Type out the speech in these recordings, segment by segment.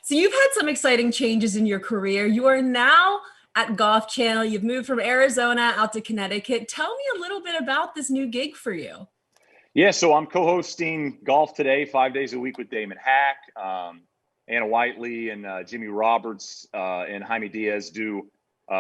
So you've had some exciting changes in your career. You are now at Golf Channel. You've moved from Arizona out to Connecticut. Tell me a little bit about this new gig for you. Yeah, so I'm co-hosting Golf Today 5 days a week with Damon Hack, Anna Whiteley, and Jimmy Roberts and Jaime Diaz do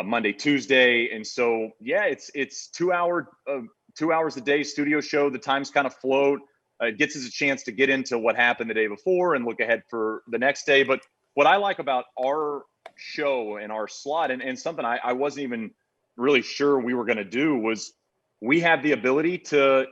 Monday, Tuesday, and so yeah, it's 2 hours a day studio show. The times kind of float. It gets us a chance to get into what happened the day before and look ahead for the next day. But what I like about our show and our slot, and something I wasn't even really sure we were going to do, was we have the ability to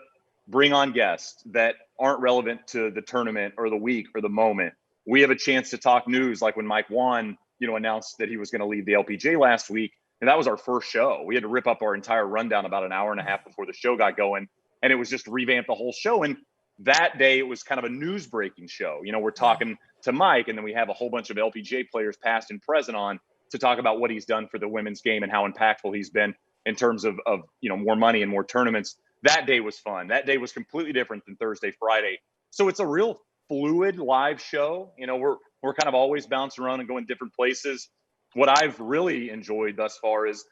bring on guests that aren't relevant to the tournament or the week or the moment. We have a chance to talk news, like when Mike Wan, announced that he was going to leave the LPGA last week, and that was our first show. We had to rip up our entire rundown about an hour and a half before the show got going, and it was just revamp the whole show. And that day, it was kind of a news breaking show. We're talking to Mike, and then we have a whole bunch of LPGA players, past and present, on to talk about what he's done for the women's game and how impactful he's been in terms of more money and more tournaments. That day was fun. That day was completely different than Thursday, Friday. So it's a real fluid live show. We're kind of always bouncing around and going different places. What I've really enjoyed thus far is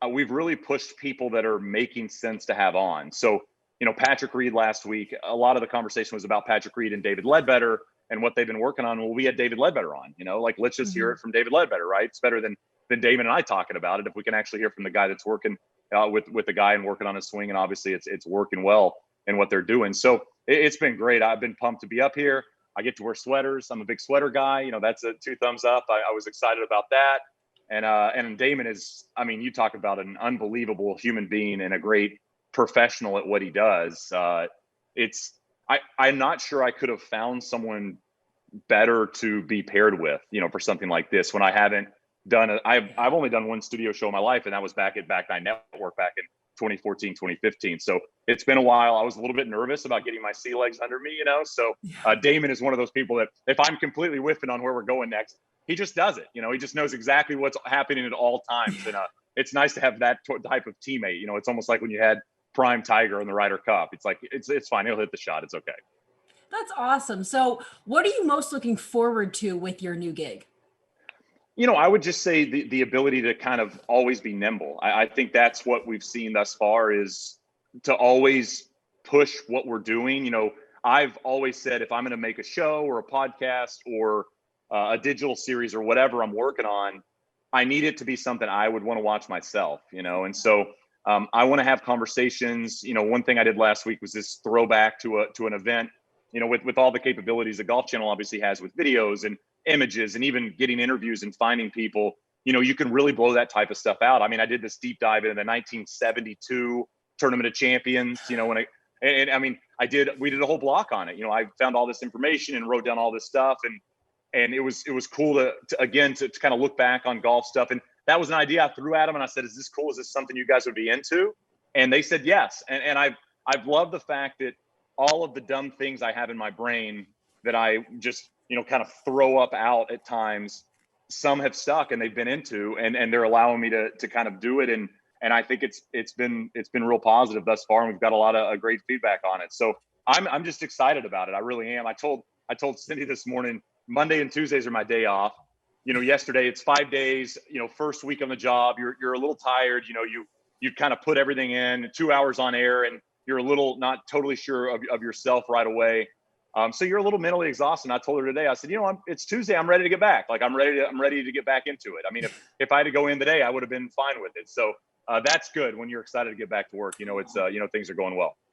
we've really pushed people that are making sense to have on. So, Patrick Reed last week, a lot of the conversation was about Patrick Reed and David Ledbetter and what they've been working on. Well, we had David Ledbetter on, let's just hear it from David Ledbetter, right? It's better than Damon and I talking about it if we can actually hear from the guy that's working with the guy and working on his swing, and obviously it's working well in what they're doing. So it's been great. I've been pumped to be up here. I get to wear sweaters. I'm a big sweater guy. That's a 2 thumbs up. I was excited about that. And Damon is, you talk about an unbelievable human being and a great professional at what he does. I'm not sure I could have found someone better to be paired with, for something like this, when I haven't done I've only done one studio show in my life, and that was back at Back Nine Network back in 2014, 2015. So it's been a while. I was a little bit nervous about getting my sea legs under me, So Damon is one of those people that if I'm completely whiffing on where we're going next, he just does it. He just knows exactly what's happening at all times. And it's nice to have that type of teammate. It's almost like when you had Prime Tiger in the Ryder Cup. It's like, it's fine. He'll hit the shot. It's okay. That's awesome. So what are you most looking forward to with your new gig? I would just say the ability to kind of always be nimble. I think that's what we've seen thus far, is to always push what we're doing. I've always said, if I'm going to make a show or a podcast or a digital series or whatever I'm working on, I need it to be something I would want to watch myself, and so I want to have conversations. One thing I did last week was this throwback to an event, with all the capabilities that Golf Channel obviously has with videos and images and even getting interviews and finding people, you can really blow that type of stuff out. I did this deep dive into the 1972 Tournament of Champions, we did a whole block on it. I found all this information and wrote down all this stuff, and it was cool to kind of look back on golf stuff. And that was an idea I threw at them, and I said, is this cool? Is this something you guys would be into? And they said yes. And I've loved the fact that all of the dumb things I have in my brain that I just kind of throw up out at times, some have stuck and they've been into, and they're allowing me to kind of do it. And I think it's been real positive thus far, and we've got a lot of great feedback on it. So I'm just excited about it. I really am. I told Cindy this morning, Monday and Tuesdays are my day off. Yesterday it's 5 days, first week on the job, you're a little tired, you kind of put everything in 2 hours on air, and you're a little not totally sure of yourself right away. So you're a little mentally exhausted. And I told her today, I said, it's Tuesday. I'm ready to get back. Like I'm ready to get back into it. If I had to go in today, I would have been fine with it. So that's good when you're excited to get back to work. Things are going well.